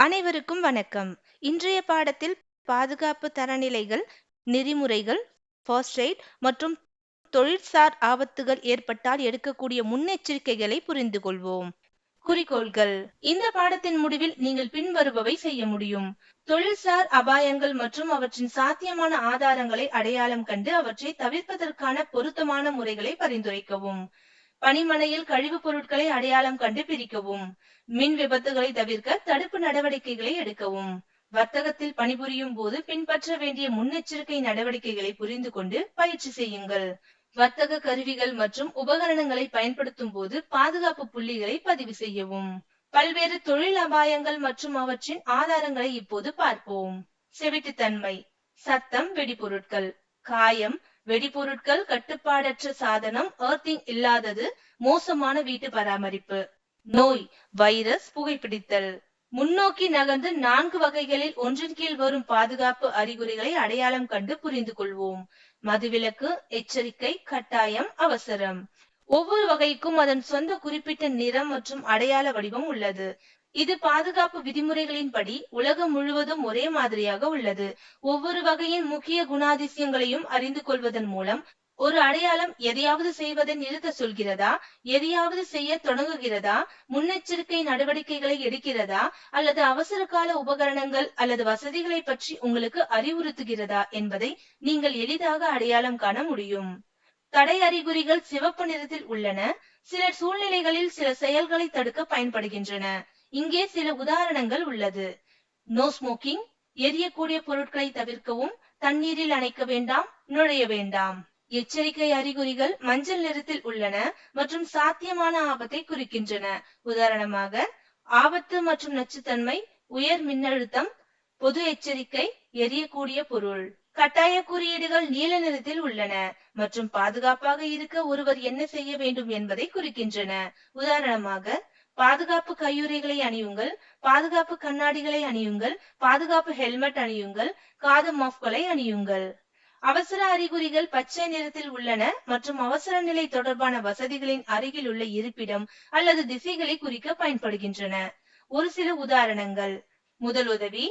அனைவருக்கும் வணக்கம். இன்றைய பாடத்தில் பாதுகாப்பு தரநிலைகள், நெறிமுறைகள், ஃபர்ஸ்ட் எய்ட் மற்றும் தொழில்சார் ஆபத்துகள் ஏற்பட்டால் எடுக்கக்கூடிய முன்னெச்சரிக்கைகளை புரிந்து கொள்வோம். குறிக்கோள்கள். இந்த பாடத்தின் முடிவில் நீங்கள் பின்வருபவை செய்ய முடியும். தொழில்சார் அபாயங்கள் மற்றும் அவற்றின் சாத்தியமான ஆதாரங்களை அடையாளம் கண்டு அவற்றை தவிர்ப்பதற்கான பொருத்தமான முறைகளை பரிந்துரைக்கவும். பணிமனையில் கழிவுப் பொருட்களை அடையாளம் கண்டு பிரிக்கவும். மின் விபத்துகளை தவிர்க்க தடுப்பு நடவடிக்கைகளை எடுக்கவும். வர்த்தகத்தில் பணிபுரியும் போது பின்பற்ற வேண்டிய முன்னெச்சரிக்கை நடவடிக்கைகளை புரிந்து கொண்டு பயிற்சி செய்யுங்கள். வர்த்தக கருவிகள் மற்றும் உபகரணங்களை பயன்படுத்தும் போது பாதுகாப்பு புள்ளிகளை பதிவு செய்யவும். பல்வேறு தொழில் அபாயங்கள் மற்றும் அவற்றின் ஆதாரங்களை இப்போது பார்ப்போம். செவிட்டுத்தன்மை, சத்தம், வெடிபொருட்கள், காயம், வெடிபொருட்கள், கட்டுப்பாடற்ற சாதனம், எர்த்திங் இல்லாதது, மோசமான வீட்டு பராமரிப்பு. நோய், வைரஸ், புகைப்பிடித்தல். முன்னோக்கி நகர்ந்து 4 வகைகளில் ஒன்றின் கீழ் வரும் பாதுகாப்பு அறிகுறிகளை அடையாளம் கண்டு புரிந்து கொள்வோம். மதுவிலக்கு, எச்சரிக்கை, கட்டாயம், அவசரம். ஒவ்வொரு வகைக்கும் அதன் சொந்த குறிப்பிட்ட நிறம் மற்றும் அடையாள வடிவம் உள்ளது. இது பாதுகாப்பு விதிமுறைகளின்படி உலகம் முழுவதும் ஒரே மாதிரியாக உள்ளது. ஒவ்வொரு வகையின் முக்கிய குணாதிசயங்களையும் அறிந்து கொள்வதன் மூலம் ஒரு அடையாளம் எதையாவது செய்வதை நிறுத்த சொல்கிறதா, எதையாவது செய்ய தொடங்குகிறதா, முன்னெச்சரிக்கை நடவடிக்கைகளை எடுக்கிறதா, அல்லது அவசர கால உபகரணங்கள் அல்லது வசதிகளை பற்றி உங்களுக்கு அறிவுறுத்துகிறதா என்பதை நீங்கள் எளிதாக அடையாளம் காண முடியும். தடை அறிகுறிகள் சிவப்பு நிறத்தில் உள்ளன. சில சூழ்நிலைகளில் சில செயல்களை தடுக்க பயன்படுகின்றன. இங்கே சில உதாரணங்கள் உள்ளது. நோ ஸ்மோக்கிங், எரியக்கூடிய பொருட்களை தவிர்க்கவும், தண்ணீரில் அணைக்க வேண்டாம், நுழைய வேண்டாம். எச்சரிக்கை அறிகுறிகள் மஞ்சள் நிறத்தில் உள்ளன மற்றும் சாத்தியமான ஆபத்தை குறிக்கின்றன. உதாரணமாக, ஆபத்து மற்றும் நச்சுத்தன்மை, உயர் மின்னழுத்தம், பொது எச்சரிக்கை, எரியக்கூடிய பொருள். கட்டாய குறியீடுகள் நீல நிறத்தில் உள்ளன மற்றும் பாதுகாப்பாக இருக்க ஒருவர் என்ன செய்ய வேண்டும் என்பதை குறிக்கின்றன. உதாரணமாக, பாதுகாப்பு கையுறைகளை அணியுங்கள், பாதுகாப்பு கண்ணாடிகளை அணியுங்கள், பாதுகாப்பு ஹெல்மெட் அணியுங்கள், காது மஃப்களை அணியுங்கள். அவசர அறிகுறிகள் பச்சை நிறத்தில் உள்ளன மற்றும் அவசர நிலை தொடர்பான வசதிகளின் அருகில் உள்ள இருப்பிடம் அல்லது திசைகளை குறிக்க பயன்படுகின்றன. ஒரு சில உதாரணங்கள்: முதலுதவி,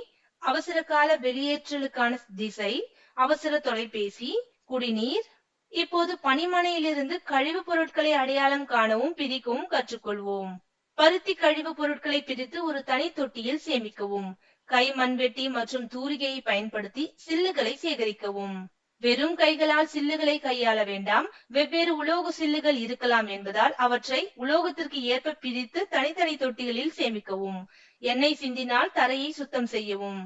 அவசர கால வெளியேற்றலுக்கான திசை, அவசர தொலைபேசி, குடிநீர். இப்போது பணிமனையிலிருந்து கழிவுப் பொருட்களை அடையாளம் காணவும் பிரிக்கவும் கற்றுக்கொள்வோம். பருத்தி கழிவுப் பொருட்களை பிரித்து ஒரு தனி தொட்டியில் சேமிக்கவும். கை மண்வெட்டி மற்றும் தூரிகையை பயன்படுத்தி சில்லுகளை சேகரிக்கவும். வெறும் கைகளால் சில்லுகளை கையாள வேண்டாம். வெவ்வேறு உலோக சில்லுகள் இருக்கலாம் என்பதால் அவற்றை உலோகத்திற்கு ஏற்ப பிரித்து தனித்தனி தொட்டிகளில் சேமிக்கவும். எண்ணெய் சிந்தினால் தரையை சுத்தம் செய்யவும்.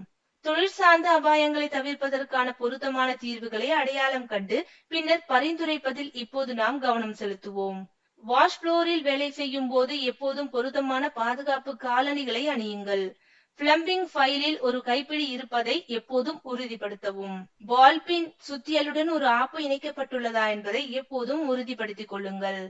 தொழில் சார்ந்த அபாயங்களை தவிர்ப்பதற்கான பொருத்தமான தீர்வுகளை அடையாளம் கண்டு பின்னர் பரிந்துரைப்பதில் இப்போது நாம் கவனம் செலுத்துவோம். வாஷ் புளோரில் வேலை செய்யும் போது எப்போதும் பொருத்தமான பாதுகாப்பு காலணிகளை அணியுங்கள். பிளம்பிங் ஃபைலில் ஒரு கைப்பிடி இருப்பதை எப்போதும் உறுதிப்படுத்தவும். பால்பின் சுத்தியலுடன் ஒரு ஆப்பு இணைக்கப்பட்டுள்ளதா என்பதை எப்போதும் உறுதிப்படுத்திக் கொள்ளுங்கள்.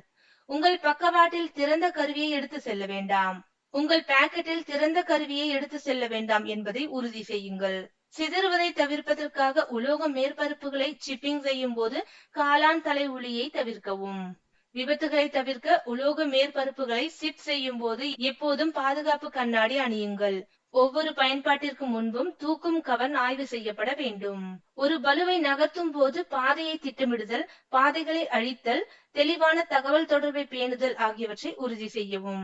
உங்கள் பக்கவாட்டில் திறந்த கருவியை எடுத்து செல்ல வேண்டாம். உங்கள் பாக்கெட்டில் திறந்த கருவியை எடுத்து செல்ல வேண்டாம் என்பதை உறுதி செய்யுங்கள். சிதறுவதை தவிர்ப்பதற்காக உலோக மேற்பரப்புகளை சிப்பிங் செய்யும் போது காளான் தலை உளியை தவிர்க்கவும். விபத்துகளை தவிர்க்க உலோக மேற்பரப்புகளை சிப் செய்யும் போது எப்போதும் பாதுகாப்பு கண்ணாடி அணியுங்கள். ஒவ்வொரு பயன்பாட்டிற்கு முன்பும் தூக்கும் கவன் ஆய்வு செய்யப்பட வேண்டும். ஒரு பளுவை நகர்த்தும் போது பாதையை திட்டமிடுதல், பாதைகளை அழித்தல், தெளிவான தகவல் தொடர்பை பேணுதல் ஆகியவற்றை உறுதி செய்யவும்.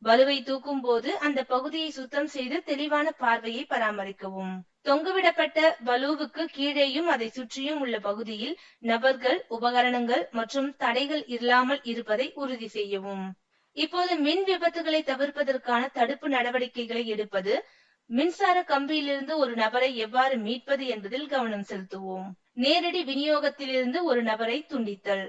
பளுவை தூக்கும் போது அந்த பகுதியை சுத்தம் செய்து தெளிவான பார்வையை பராமரிக்கவும். தொங்கவிடப்பட்ட பலூவுக்கு கீழேயும் அதை சுற்றியும் உள்ள பகுதியில் நபர்கள், உபகரணங்கள் மற்றும் தடைகள் இல்லாமல் இருப்பதை உறுதி செய்யவும். இப்போது மின் விபத்துகளை தவிர்ப்பதற்கான தடுப்பு நடவடிக்கைகளை எடுப்பது, மின்சார கம்பியிலிருந்து ஒரு நபரை எவ்வாறு மீட்பது என்பதில் கவனம் செலுத்துவோம். நேரடி விநியோகத்திலிருந்து ஒரு நபரை துண்டித்தல்.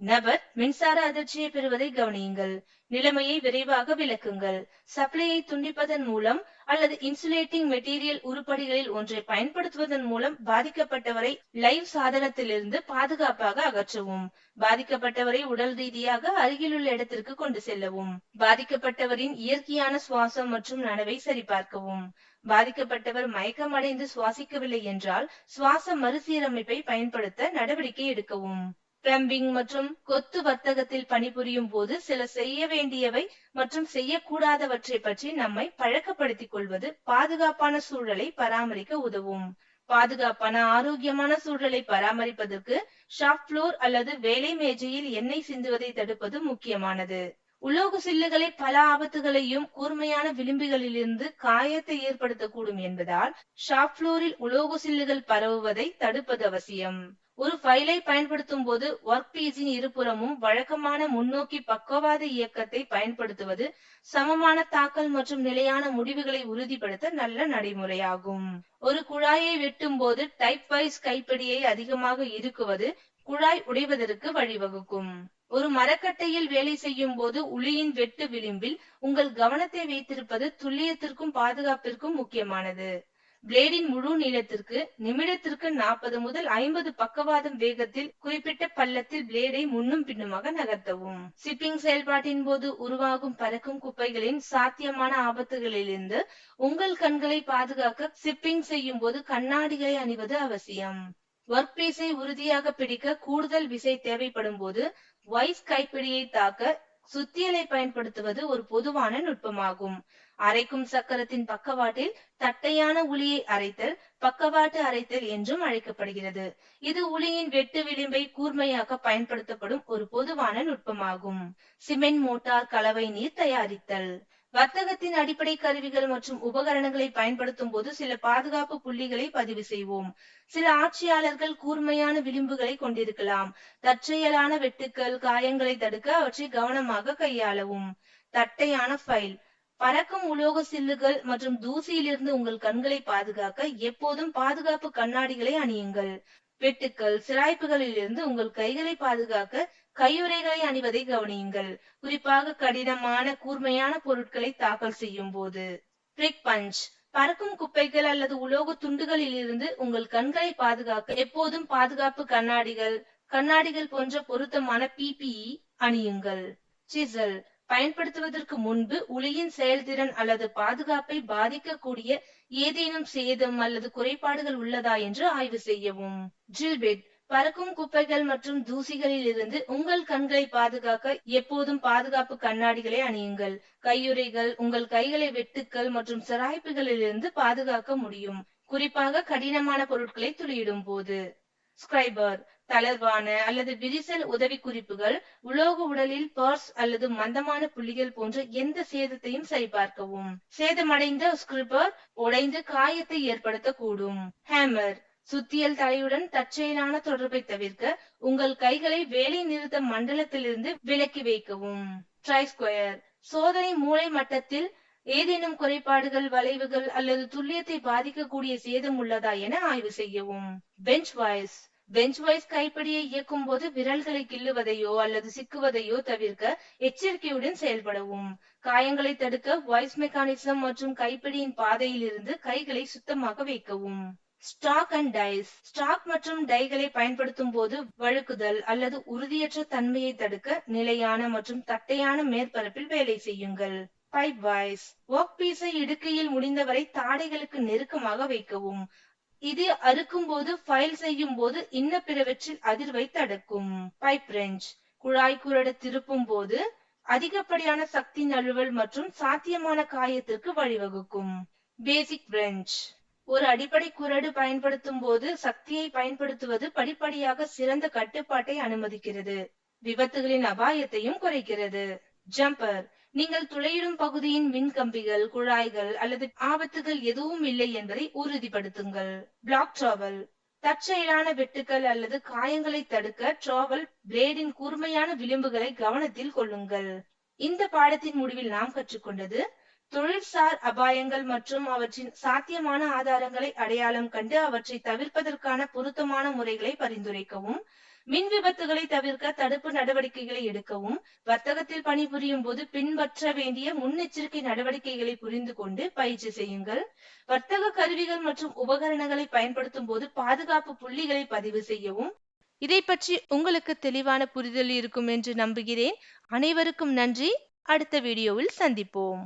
நபர் மின்சார அதிர்ச்சியை பெறுவதை கவனியுங்கள். நிலைமையை விரைவாக விளக்குங்கள். சப்ளையை துண்டிப்பதன் மூலம் அல்லது இன்சுலேட்டிங் மெட்டீரியல் உருப்படிகளில் ஒன்றை பயன்படுத்துவதன் மூலம் பாதிக்கப்பட்டவரை லைவ் சாதனத்திலிருந்து பாதுகாப்பாக அகற்றவும். பாதிக்கப்பட்டவரை உடல் ரீதியாக அருகிலுள்ள இடத்திற்கு கொண்டு செல்லவும். பாதிக்கப்பட்டவரின் இயற்கையான சுவாசம் மற்றும் நனவை சரிபார்க்கவும். பாதிக்கப்பட்டவர் மயக்கமடைந்து சுவாசிக்கவில்லை என்றால் சுவாச மறுசீரமைப்பை பயன்படுத்த நடவடிக்கை எடுக்கவும். பிளம்பிங் மற்றும் கொத்து வர்த்தகத்தில் பணிபுரியும் போது சில செய்ய வேண்டியவை மற்றும் செய்யக்கூடாதவற்றை பற்றி நம்மை பழக்கப்படுத்திக் கொள்வது பாதுகாப்பான சூழலை பராமரிக்க உதவும். பாதுகாப்பான ஆரோக்கியமான சூழலை பராமரிப்பதற்கு ஷாப் ஃப்ளோர் அல்லது வேலை மேஜையில் எண்ணெய் சிந்துவதை தடுப்பது முக்கியமானது. உலோக சில்லுகளை பல ஆபத்துகளையும் கூர்மையான விளிம்புகளிலிருந்து காயத்தை ஏற்படுத்தக்கூடும் என்பதால் ஷாப் ஃப்ளோரில் உலோக சில்லுகள் பரவுவதை தடுப்பது அவசியம். ஒரு ஃபைலை பயன்படுத்தும் போது ஒர்க் பீஸின் இருபுறமும் வழக்கமான முன்னோக்கி பக்கவாத இயக்கத்தை பயன்படுத்துவது சமமான தாக்கல் மற்றும் நிலையான முடிவுகளை உறுதிப்படுத்த நல்ல நடைமுறையாகும். ஒரு குழாயை வெட்டும் போது டைப் வைஸ் கைப்பிடியை அதிகமாக இறுக்குவது குழாய் உடைவதற்கு வழிவகுக்கும். ஒரு மரக்கட்டையில் வேலை செய்யும் போது உளியின் வெட்டு விளிம்பில் உங்கள் கவனத்தை வைத்திருப்பது துல்லியத்திற்கும் பாதுகாப்பிற்கும் முக்கியமானது. பிளேடின் முழு நீளத்திற்கு நிமிடத்திற்கு 40 முதல் 50 பக்கவாதம் வேகத்தில் குறிப்பிட்ட பள்ளத்தில் பிளேடை முன்னும் பின்னுமாக நகர்த்தவும். சிப்பிங் செயல்பாட்டின் போது உருவாகும் பறக்கும் குப்பைகளின் சாத்தியமான ஆபத்துகளிலிருந்து உங்கள் கண்களை பாதுகாக்க சிப்பிங் செய்யும் போது கண்ணாடிகளை அணிவது அவசியம். ஒர்க் பீஸை உறுதியாக பிடிக்க கூடுதல் விசை தேவைப்படும் போது வைஸ் கைப்பிடியை தாக்க சுத்தியலை பயன்படுத்துவது ஒரு பொதுவான நுட்பமாகும். அரைக்கும் சக்கரத்தின் பக்கவாட்டில் தட்டையான உளியை அரைத்தல் பக்கவாட்டு அரைத்தல் என்றும் அழைக்கப்படுகிறது. இது உளியின் வெட்டு விளிம்பை கூர்மையாக்க பயன்படுத்தப்படும் ஒரு பொதுவான நுட்பமாகும். சிமெண்ட் மோட்டார் கலவை நீர் தயாரித்தல். வர்த்தகத்தின் அடிப்படை கருவிகள் மற்றும் உபகரணங்களை பயன்படுத்தும் போது சில பாதுகாப்பு புள்ளிகளை பதிவு செய்வோம். சில ஆட்சியாளர்கள் கூர்மையான விளிம்புகளை கொண்டிருக்கலாம். தற்செயலான வெட்டுக்கள் காயங்களை தடுக்க அவற்றை கவனமாக கையாளவும். தட்டையான ஃபைல். பறக்கும் உலோக சில்லுகள் மற்றும் தூசியிலிருந்து உங்கள் கண்களை பாதுகாக்க எப்போதும் பாதுகாப்பு கண்ணாடிகளை அணியுங்கள். வெட்டுக்கள் சிராய்ப்புகளிலிருந்து உங்கள் கைகளை பாதுகாக்க கையுறைகளை அணிவதை கவனியுங்கள், குறிப்பாக கடினமான கூர்மையான பொருட்களை தாக்கல் செய்யும் போது. பிரிக் பஞ்ச். பறக்கும் குப்பைகள் அல்லது உலோக துண்டுகளில் இருந்து உங்கள் கண்களை பாதுகாக்க எப்போதும் பாதுகாப்பு கண்ணாடிகள் போன்ற பொருத்தமான PPE அணியுங்கள். சிசல். பயன்படுத்துவதற்கு முன்பு உளியின் செயல்திறன் அல்லது பாதுகாப்பை பாதிக்கக்கூடிய ஏதேனும் சேதம் அல்லது குறைபாடுகள் உள்ளதா என்று ஆய்வு செய்யவும். Drill bit. பறக்கும் குப்பைகள் மற்றும் தூசிகளில் இருந்து உங்கள் கண்களை பாதுகாக்க எப்போதும் பாதுகாப்பு கண்ணாடிகளை அணியுங்கள். கையுறைகள் உங்கள் கைகளை வெட்டுக்கள் மற்றும் சிராய்ப்புகளிலிருந்து பாதுகாக்க முடியும், குறிப்பாக கடினமான பொருட்களை துளையிடும் போது. ஸ்கிரைபர். தளர்வான அல்லது விரிசல் உதவி குறிப்புகள் உலோக உடலில் பர்ஸ் அல்லது மந்தமான புள்ளிகள் போன்ற எந்த சேதத்தையும் சரிபார்க்கவும். சேதமடைந்த ஸ்கிரிப்பர் உடைந்து காயத்தை ஏற்படுத்தக்கூடும். ஹேமர். சுத்தியல் தலையுடன் தற்செயலான தொடர்பை தவிர்க்க உங்கள் கைகளை வேலை நிறுத்த மண்டலத்திலிருந்து விலக்கி வைக்கவும். Try square. சோதனை மூளை மட்டத்தில் ஏதேனும் குறைபாடுகள் வளைவுகள் அல்லது துல்லியத்தை பாதிக்கக்கூடிய சேதம் உள்ளதா என ஆய்வு செய்யவும். Bench vice. பெஞ்ச் வைஸ் கைப்பிடியை இயக்கும் போது விரல்களை கிள்ளுவதையோ அல்லது சிக்குவதையோ தவிர்க்க எச்சரிக்கையுடன் செயல்படவும். காயங்களை தடுக்க வைஸ் மெக்கானிசம் மற்றும் கைப்பிடியின் பாதையில் இருந்து கைகளை சுத்தமாக வைக்கவும். Stock and dies. ஸ்டாக் மற்றும் டைகளை பயன்படுத்தும் போது வழுக்குதல் அல்லது உறுதியற்ற தன்மையை தடுக்க நிலையான மற்றும் தட்டையான மேற்பரப்பில் வேலை செய்யுங்கள். Pipe wise. ஒர்க் பீஸை இடுக்கையில் முடிந்தவரை தாடைகளுக்கு நெருக்கமாக வைக்கவும். இது அறுக்கும் போது ஃபைல் செய்யும் போது இன்னபிறவற்றில் அதிர்வை தடுக்கும். Pipe wrench. குழாய் குரடு திருப்பும் போது அதிகப்படியான சக்தி நழுவல் மற்றும் சாத்தியமான காயத்திற்கு வழிவகுக்கும். பேசிக் ரெஞ்ச். ஒரு அடிப்படை குரடு பயன்படுத்தும் போது சக்தியை பயன்படுத்துவது படிப்படியாக சிறந்த கட்டுப்பாட்டை அனுமதிக்கிறது, விபத்துகளின் அபாயத்தையும் குறைக்கிறது. ஜம்பர். நீங்கள் துளையிடும் பகுதியின் மின்கம்பிகள் குழாய்கள் அல்லது ஆபத்துகள் எதுவும் இல்லை என்பதை உறுதிப்படுத்துங்கள். Black travel. தற்செயலான வெட்டுக்கள் அல்லது காயங்களை தடுக்க ட்ராவல் பிளேடின் கூர்மையான விளிம்புகளை கவனத்தில் கொள்ளுங்கள். இந்த பாடத்தின் முடிவில் நாம் கற்றுக்கொண்டது: தொழில்சார் அபாயங்கள் மற்றும் அவற்றின் சாத்தியமான ஆதாரங்களை அடையாளம் கண்டு அவற்றை தவிர்ப்பதற்கான பொருத்தமான முறைகளை பரிந்துரைக்கவும், மின் விபத்துகளை தவிர்க்க தடுப்பு நடவடிக்கைகளை எடுக்கவும், வர்த்தகத்தில் பணிபுரியும் போது பின்பற்ற வேண்டிய முன்னெச்சரிக்கை நடவடிக்கைகளை புரிந்து கொண்டு பயிற்சி செய்யுங்கள். வர்த்தக கருவிகள் மற்றும் உபகரணங்களை பயன்படுத்தும் போது பாதுகாப்பு புள்ளிகளை பதிவு செய்யவும். இதை பற்றி உங்களுக்கு தெளிவான புரிதல் இருக்கும் என்று நம்புகிறேன். அனைவருக்கும் நன்றி. அடுத்த வீடியோவில் சந்திப்போம்.